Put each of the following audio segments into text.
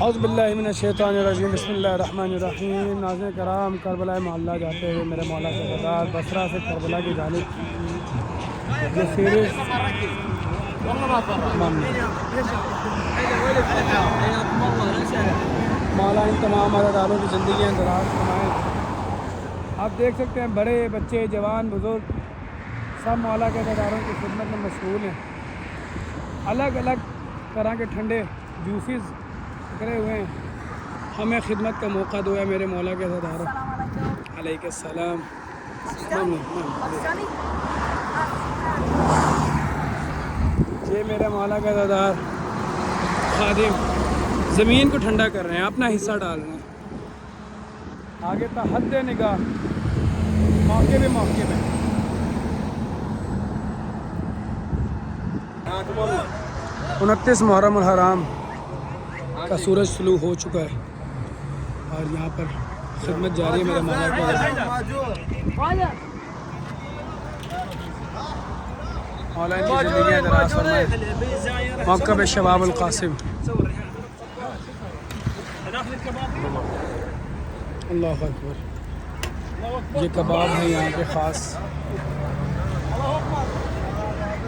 اعوذ باللہ من الشیطان الرجیم بسم اللہ الرحمن الرحیم۔ ناظرین کرام، کربلا محلہ جاتے ہوئے میرے مولا کے سردار بصرہ سے کربلا کی جانب یہ سیریز مولا ان تمام عزاداروں کی زندگیاں دراز فرمائیں۔ آپ دیکھ سکتے ہیں بڑے بچے جوان بزرگ سب مولا کے عزاداروں کی خدمت میں مشغول ہیں۔ الگ الگ طرح کے ٹھنڈے جوسز کرے ہوئے ہیں۔ ہمیں خدمت کا موقع دو ہے میرے مولا کے عزاداروں۔ علیکم السلام۔ یہ میرے مولا کے عزادار خادم زمین کو ٹھنڈا کر رہے ہیں، اپنا حصہ ڈال رہے ہیں۔ آگے تا حد نگاہ موقع پہ موقع پہ 29 محرم الحرام کا سورج طلوع ہو چکا ہے اور یہاں پر خدمت جاری ہے میرے مولا کے مولا ان کی زندگیاں دراز فرمائے۔ موقع شباب القاسم، اللہ اکبر۔ یہ کباب ہیں یہاں کے خاص،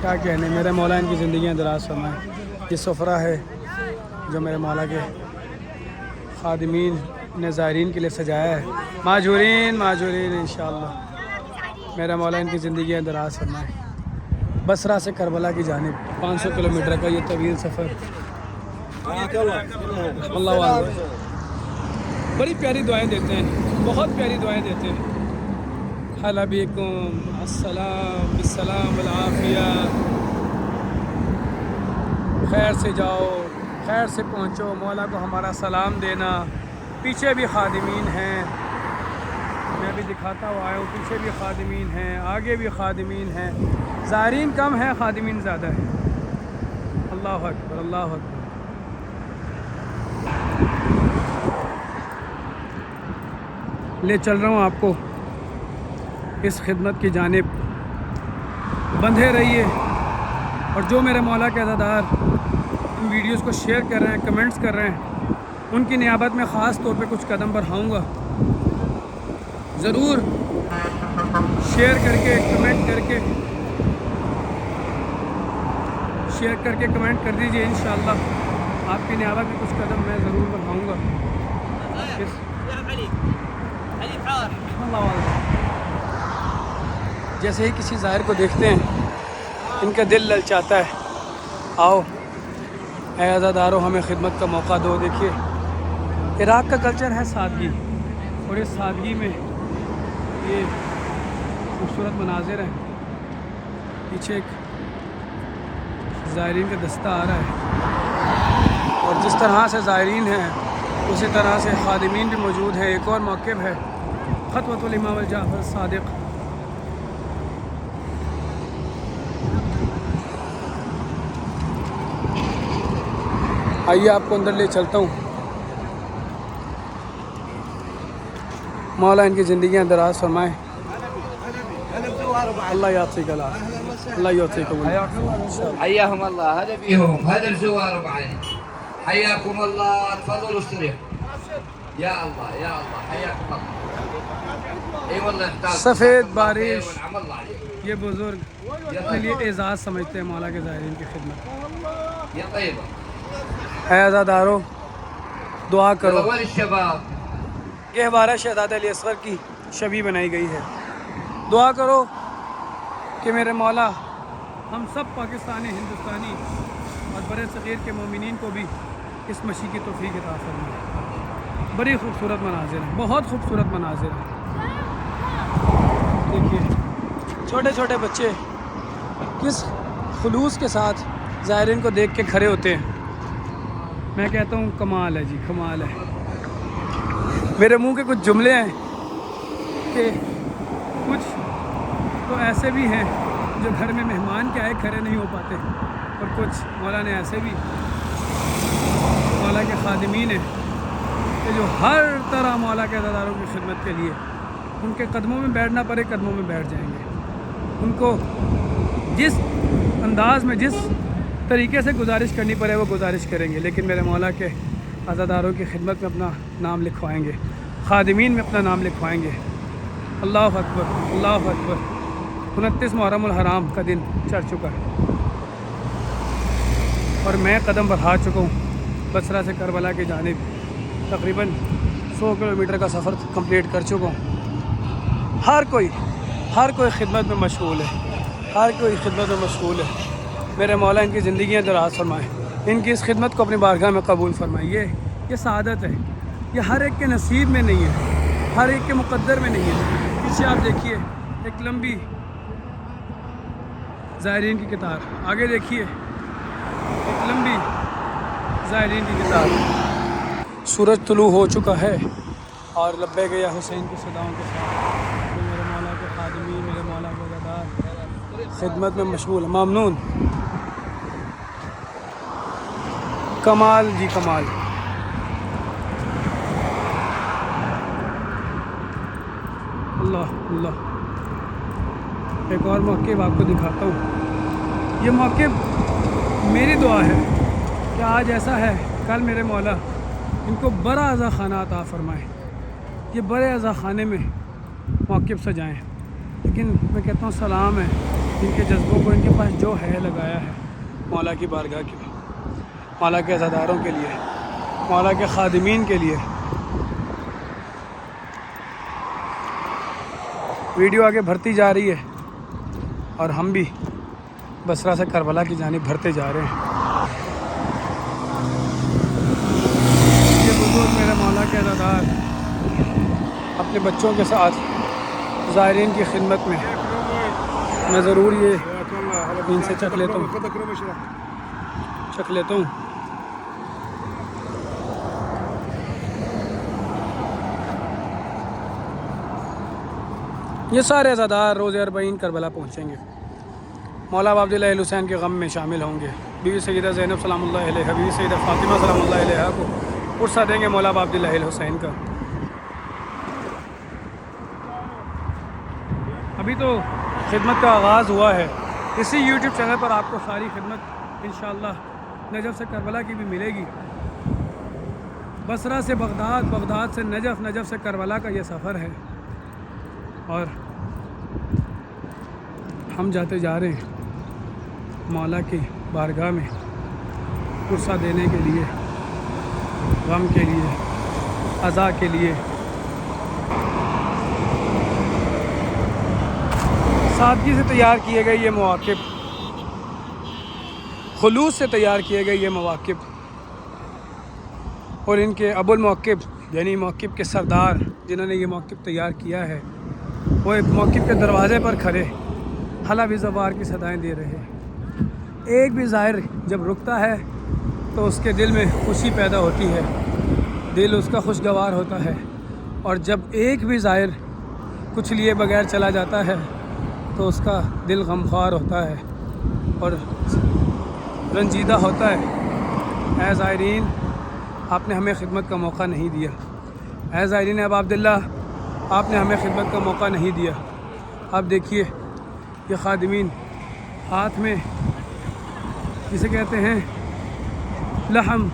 کیا کہنے، میرے مولا ان کی زندگیاں دراز فرمائے۔ یہ سفرہ ہے جو میرے مولا کے خادمین نے زائرین کے لیے سجایا ہے۔ ماجورین انشاءاللہ میرا مولا ان کی زندگیاں دراز فرمائے۔ بصرہ سے کربلا کی جانب 500 کلومیٹر کا یہ طویل سفر، اللہ والے بڑی پیاری دعائیں دیتے ہیں، بہت پیاری دعائیں دیتے ہیں۔ حل بیکم السلام بالسلام والعافیہ، خیر سے جاؤ خیر سے پہنچو، مولا کو ہمارا سلام دینا۔ پیچھے بھی خادمین ہیں، میں بھی دکھاتا ہوا آیا ہوں، پیچھے بھی خادمین ہیں، آگے بھی خادمین ہیں۔ زائرین کم ہیں، خادمین زیادہ ہیں۔ اللہ اکبر، اللہ اکبر۔ لے چل رہا ہوں آپ کو اس خدمت کی جانب، بندھے رہیے۔ اور جو میرے مولا کے عزادار ان ویڈیوز کو شیئر کر رہے ہیں، کمنٹس کر رہے ہیں، ان کی نیابت میں خاص طور پہ کچھ قدم بڑھاؤں گا۔ ضرور شیئر کر کے کمنٹ کر دیجئے، انشاءاللہ آپ کی نیابت میں کچھ قدم میں ضرور بڑھاؤں گا۔ جیسے ہی کسی ظاہر کو دیکھتے ہیں ان کا دل للچاتا ہے، آؤ اے عزادارو ہمیں خدمت کا موقع دو۔ دیکھیے عراق کا کلچر ہے سادگی، اور اس سادگی میں یہ خوبصورت مناظر ہیں۔ پیچھے ایک زائرین کا دستہ آ رہا ہے، اور جس طرح سے زائرین ہیں اسی طرح سے خادمین بھی موجود ہیں۔ ایک اور موقف ہے خطوۃ الامام الجعفر الصادق۔ آئیے آپ کو اندر لے چلتا ہوں۔ مولا ان کی زندگیاں دراز فرمائے۔ اللہ يعطيك العافية، الله يعطيكم العافية، حياهم الله. هذا بيهم، هذا الزوار معنا، حياكم الله. تفضلوا استريحوا. يا الله يا الله، حياكم الله. اي والله احتاج سفید بارش، ونعم الله عليك. یہ بزرگ اپنے لیے اعزاز سمجھتے ہیں مولا کے زائرین کی خدمت۔ يا طيبه اے عزادارو دعا کرو۔ اول الشباب، یہ ہمارا شہزادہ علی اصغر کی شبیہ بنائی گئی ہے۔ دعا کرو کہ میرے مولا ہم سب پاکستانی، ہندوستانی اور بر صغیر کے مومنین کو بھی اس مشی کی توفیق عطا فرمائے۔ بڑی خوبصورت مناظر ہیں، بہت خوبصورت مناظر ہیں۔ دیکھیے چھوٹے چھوٹے بچے کس خلوص کے ساتھ زائرین کو دیکھ کے کھڑے ہوتے ہیں۔ میں کہتا ہوں کمال ہے جی، کمال ہے۔ میرے منہ کے کچھ جملے ہیں کہ کچھ تو ایسے بھی ہیں جو گھر میں مہمان کے آئے کھڑے نہیں ہو پاتے، اور کچھ مولا نے ایسے بھی مولا کے خادمین ہیں کہ جو ہر طرح مولا کے عزاداروں کی خدمت کے لیے ان کے قدموں میں بیٹھنا پڑے قدموں میں بیٹھ جائیں گے۔ ان کو جس انداز میں، جس طریقے سے گزارش کرنی پڑے وہ گزارش کریں گے، لیکن میرے مولا کے عزاداروں کی خدمت میں اپنا نام لکھوائیں گے، خادمین میں اپنا نام لکھوائیں گے۔ اللہ اکبر، اللہ اکبر۔ 29 محرم الحرام کا دن چڑھ چکا ہے اور میں قدم بڑھا چکا ہوں بصرہ سے کربلا کی جانب۔ تقریباً 100 کلومیٹر کا سفر کمپلیٹ کر چکا ہوں۔ ہر کوئی خدمت میں مشغول ہے، ہر کوئی خدمت میں مشغول ہے۔ میرے مولا ان کی زندگیاں دراز فرمائے، ان کی اس خدمت کو اپنی بارگاہ میں قبول فرمائے۔ یہ سعادت ہے، یہ ہر ایک کے نصیب میں نہیں ہے، ہر ایک کے مقدر میں نہیں ہے۔ پیچھے آپ دیکھیے ایک لمبی زائرین کی قطار، آگے دیکھیے ایک لمبی زائرین کی قطار۔ سورج طلوع ہو چکا ہے اور لبیک یا حسین کی صداؤں کے ساتھ میرے مولا کے خادمین، میرے مولا کے عزادار خدمت میں مشغول ہیں۔ ممنون، کمال جی کمال۔ اللہ اللہ، ایک اور موقع آپ کو دکھاتا ہوں۔ یہ موقع میری دعا ہے کہ آج ایسا ہے، کل میرے مولا ان کو بڑا عزا خانہ عطا فرمائے، یہ بڑے عزا خانے میں موقف سجائیں۔ لیکن میں کہتا ہوں سلام ہے ان کے جذبوں کو، ان کے پاس جو ہے لگایا ہے مولا کی بارگاہ کے، مولا کے عزاداروں کے لیے، مولا کے خادمین کے لیے۔ ویڈیو آگے بڑھتی جا رہی ہے اور ہم بھی بصرہ سے کربلا کی جانب بڑھتے جا رہے ہیں۔ یہ بزرگ میرے مولا کے عزادار اپنے بچوں کے ساتھ زائرین کی خدمت میں، میں ضرور یہ ان سے چکھ لیتا ہوں۔ یہ سارے عزادار روز اربعین کربلا پہنچیں گے، مولا ابا عبداللہ حسین کے غم میں شامل ہوں گے۔ بیوی سیدہ زینب سلام اللہ علیہ، بیوی سیدہ فاطمہ سلام اللہ علیہ کو عرصہ دیں گے مولا ابا عبداللہ حسین کا۔ ابھی تو خدمت کا آغاز ہوا ہے، اسی یوٹیوب چینل پر آپ کو ساری خدمت انشاءاللہ نجف سے کربلا کی بھی ملے گی۔ بصرہ سے بغداد، بغداد سے نجف، نجف سے کربلا کا یہ سفر ہے اور ہم جاتے جا رہے ہیں مولا کی بارگاہ میں عرصہ دینے کے لیے، غم کے لیے، عزا کے لیے۔ سادگی سے تیار کیے گئے یہ مواقف، خلوص سے تیار کیے گئے یہ مواقف، اور ان کے ابو الموقف یعنی موقف کے سردار جنہوں نے یہ موقف تیار کیا ہے، وہ ایک موقف کے دروازے پر کھڑے حلہ بھی زوار کی صدائیں دے رہے ہیں۔ ایک بھی زائر جب رکتا ہے تو اس کے دل میں خوشی پیدا ہوتی ہے، دل اس کا خوشگوار ہوتا ہے، اور جب ایک بھی زائر کچھ لیے بغیر چلا جاتا ہے تو اس کا دل غمخوار ہوتا ہے اور رنجیدہ ہوتا ہے۔ اے زائرین، آپ نے ہمیں خدمت کا موقع نہیں دیا، اے زائرین ابا عبداللہ، آپ نے ہمیں خدمت کا موقع نہیں دیا۔ آپ دیکھیے یہ خادمین ہاتھ میں جسے کہتے ہیں لحم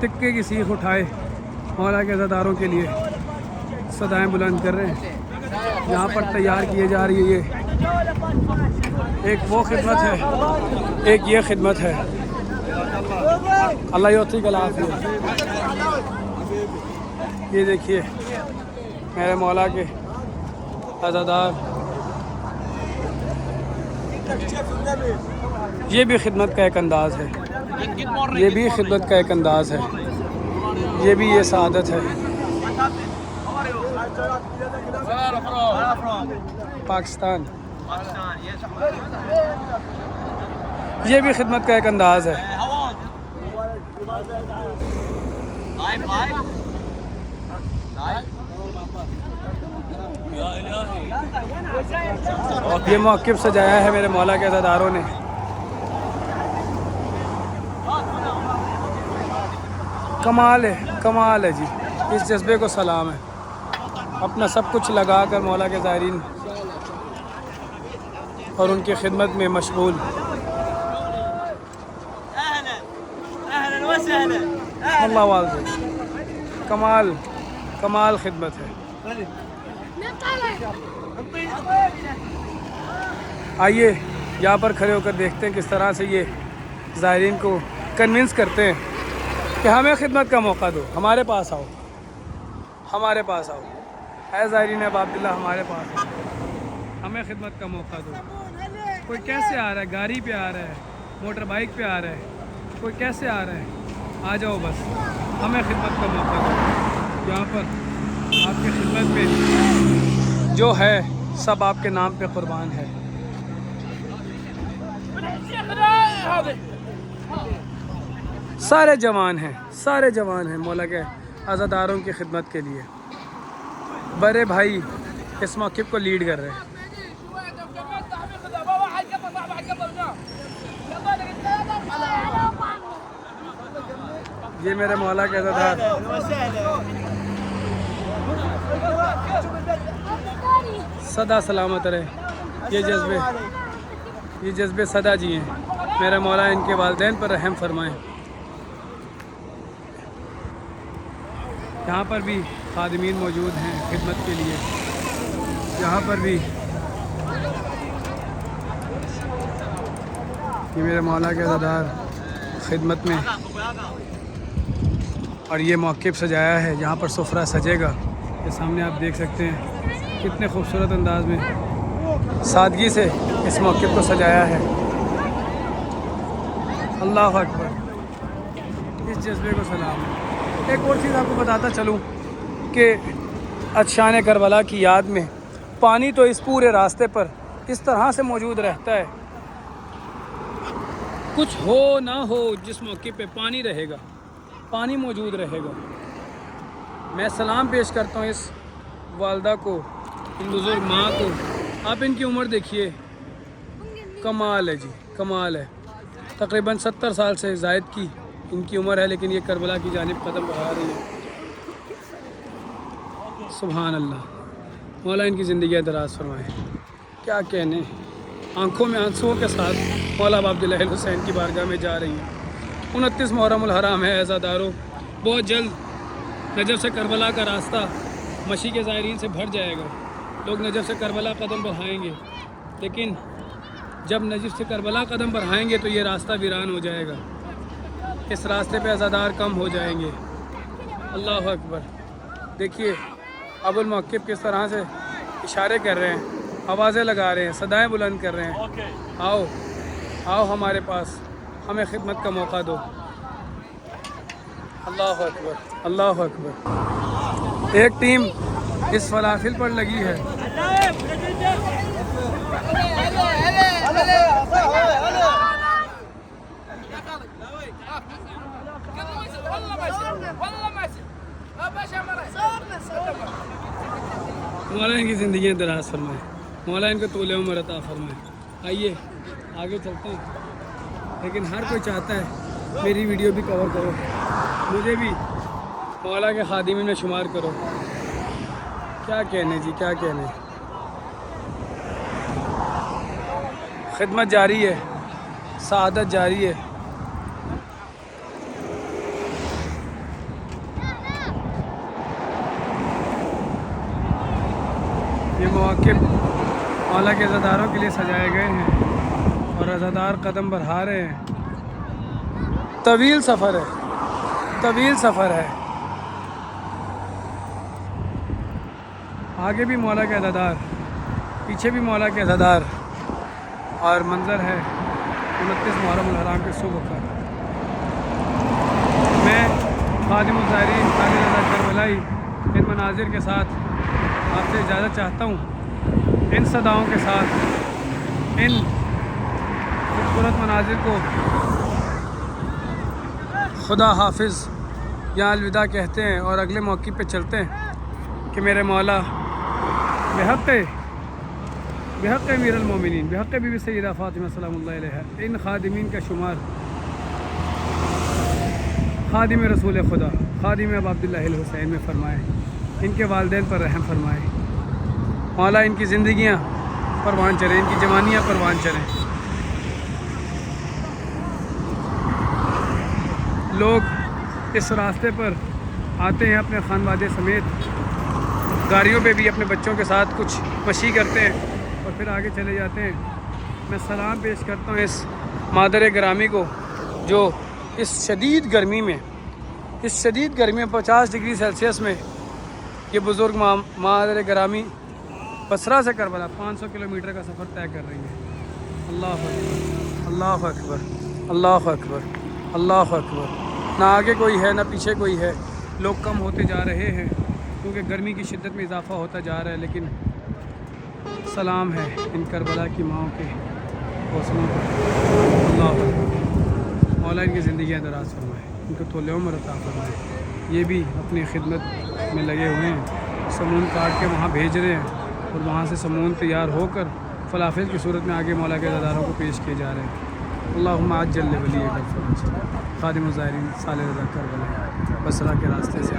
تکے کی سیخ اٹھائے مولا کے عزاداروں کے لیے صدائیں بلند کر رہے ہیں۔ یہاں پر تیار کیے جا رہی ہے، یہ ایک وہ خدمت ہے، ایک یہ خدمت ہے۔ اللہ یعطیک العافیہ۔ یہ دیکھیے میرے مولا کے عزادار، یہ بھی خدمت کا ایک انداز ہے، یہ بھی خدمت کا ایک انداز ہے، یہ بھی یہ سعادت ہے۔ پاکستان، یہ بھی خدمت کا ایک انداز ہے۔ یہ موقف سجایا ہے میرے مولا کے عزاداروں نے۔ کمال ہے، کمال ہے جی، اس جذبے کو سلام ہے۔ اپنا سب کچھ لگا کر مولا کے زائرین اور ان کی خدمت میں مشغول۔ رحم اللہ والدہ، کمال کمال خدمت ہے۔ آئیے یہاں پر کھڑے ہو کر دیکھتے ہیں کس طرح سے یہ زائرین کو کنونس کرتے ہیں کہ ہمیں خدمت کا موقع دو، ہمارے پاس آؤ، ہمارے پاس آؤ، اے زائرین اب عبداللہ ہمارے پاس آؤ، ہمیں خدمت کا موقع دو۔ کوئی کیسے آ رہا ہے، گاڑی پہ آ رہا ہے، موٹر بائک پہ آ رہا ہے، کوئی کیسے آ رہا ہے، آ جاؤ بس، ہمیں خدمت کا موقع دو۔ یہاں پر آپ کی خدمت میں جو ہے سب آپ کے نام پہ قربان ہے۔ سارے جوان ہیں، سارے جوان ہیں مولا کے عزاداروں کی خدمت کے لیے۔ بڑے بھائی اس موقف کو لیڈ کر رہے ہیں۔ یہ میرے مولا کے عزادار، سدا سلامت رہے۔ یہ جذبے سدا جی ہیں، میرے مولا ان کے والدین پر رحم فرمائیں۔ یہاں پر بھی خادمین موجود ہیں خدمت کے لیے، یہاں پر بھی یہ میرے مولا کے عزادار خدمت میں، اور یہ موقف سجایا ہے، یہاں پر سفرہ سجے گا۔ یہ سامنے آپ دیکھ سکتے ہیں کتنے خوبصورت انداز میں سادگی سے اس موقف کو سجایا ہے۔ اللہ اکبر، اس جذبے کو سلام ہے۔ ایک اور چیز آپ کو بتاتا چلوں کہ عطشان کربلا کی یاد میں پانی تو اس پورے راستے پر اس طرح سے موجود رہتا ہے، کچھ ہو نہ ہو جس موقع پہ پانی رہے گا، پانی موجود رہے گا۔ میں سلام پیش کرتا ہوں اس والدہ کو، ان بزرگ ماں کو۔ آپ ان کی عمر دیکھیے، کمال ہے جی، کمال ہے۔ تقریباً 70 سال سے زائد کی ان کی عمر ہے، لیکن یہ کربلا کی جانب قدم بڑھا رہی ہے۔ سبحان اللہ، مولا ان کی زندگی دراز فرمائے۔ کیا کہنے، آنکھوں میں آنسوؤں کے ساتھ مولا عبداللہ الحسین کی بارگاہ میں جا رہی ہیں۔ 29 محرم الحرام ہے عزاداروں، بہت جلد نجف سے کربلا کا راستہ مشی کے زائرین سے بھر جائے گا۔ لوگ نجف سے کربلا قدم بڑھائیں گے، لیکن جب نجف سے کربلا قدم بڑھائیں گے تو یہ راستہ ویران ہو جائے گا، اس راستے پہ عزادار کم ہو جائیں گے۔ اللہ اکبر، دیکھیے ابو الموقف کس طرح سے اشارے کر رہے ہیں، آوازیں لگا رہے ہیں، صدائیں بلند کر رہے ہیں، آؤ آؤ ہمارے پاس، ہمیں خدمت کا موقع دو۔ اللہ اکبر، اللہ اکبر۔ ایک ٹیم اس فلافل پر لگی ہے، مولا ان کی زندگیاں دراز فرمائے، مولا ان کو طول عمر عطا فرمائے۔ آئیے آگے چلتے ہیں، لیکن ہر کوئی چاہتا ہے میری ویڈیو بھی کور کرو، مجھے بھی مولا کے خادمین میں شمار کرو۔ کیا کہنے جی، کیا کہنے، خدمت جاری ہے، سعادت جاری ہے۔ یہ مواقع مولا کے عزاداروں کے لیے سجائے گئے ہیں، اور عزادار قدم بڑھا رہے ہیں۔ طویل سفر ہے، طویل سفر ہے۔ آگے بھی مولا کے عزادار، پیچھے بھی مولا کے عزادار، اور منظر ہے 29 محرم الحرام کے صبح کا۔ میں خادم الزائرین خالد رضا کربلائی ان مناظر کے ساتھ آپ سے اجازت چاہتا ہوں، ان صداؤں کے ساتھ، ان خوبصورت مناظر کو خدا حافظ یہاں الوداع کہتے ہیں، اور اگلے موقع پہ چلتے ہیں کہ میرے مولا بحق امیر المومنین، بحق بی بی سیدہ فاطمہ سلام اللہ علیہا، ان خادمین کا شمار خادم رسول خدا، خادم اب عبداللہ الحسین میں فرمائے، ان کے والدین پر رحم فرمائے۔ مولا ان کی زندگیاں پروان چریں، ان کی جوانیاں پروان چریں۔ لوگ اس راستے پر آتے ہیں اپنے خانوادے سمیت، گاڑیوں پہ بھی اپنے بچوں کے ساتھ کچھ مشی کرتے ہیں اور پھر آگے چلے جاتے ہیں۔ میں سلام پیش کرتا ہوں اس مادر گرامی کو جو اس شدید گرمی میں 50 ڈگری سیلسیس میں یہ بزرگ مادر گرامی بصرہ سے کربلا 500 کلومیٹر کا سفر طے کر رہی ہے۔ اللہ اکبر، اللہ اکبر، اللہ اکبر، اللہ اکبر۔ نہ آگے کوئی ہے نہ پیچھے کوئی ہے، لوگ کم ہوتے جا رہے ہیں کیونکہ گرمی کی شدت میں اضافہ ہوتا جا رہا ہے، لیکن سلام ہے ان کربلا کی ماؤں کے حوصلوں پر۔ اللہ اکبر۔ مولا ان کی زندگیاں دراز فرمائے، ان کو طول عمر عطا فرمائے۔ یہ بھی اپنی خدمت میں لگے ہوئے ہیں، سمون کاٹ کے وہاں بھیج رہے ہیں اور وہاں سے سمون تیار ہو کر فلافل کی صورت میں آگے مولا کے عزاداروں کو پیش کیے جا رہے ہیں۔ اللہم عجل ولی الفرج۔ خادم الزائرین صالح رضا کربلا بصرہ کے راستے سے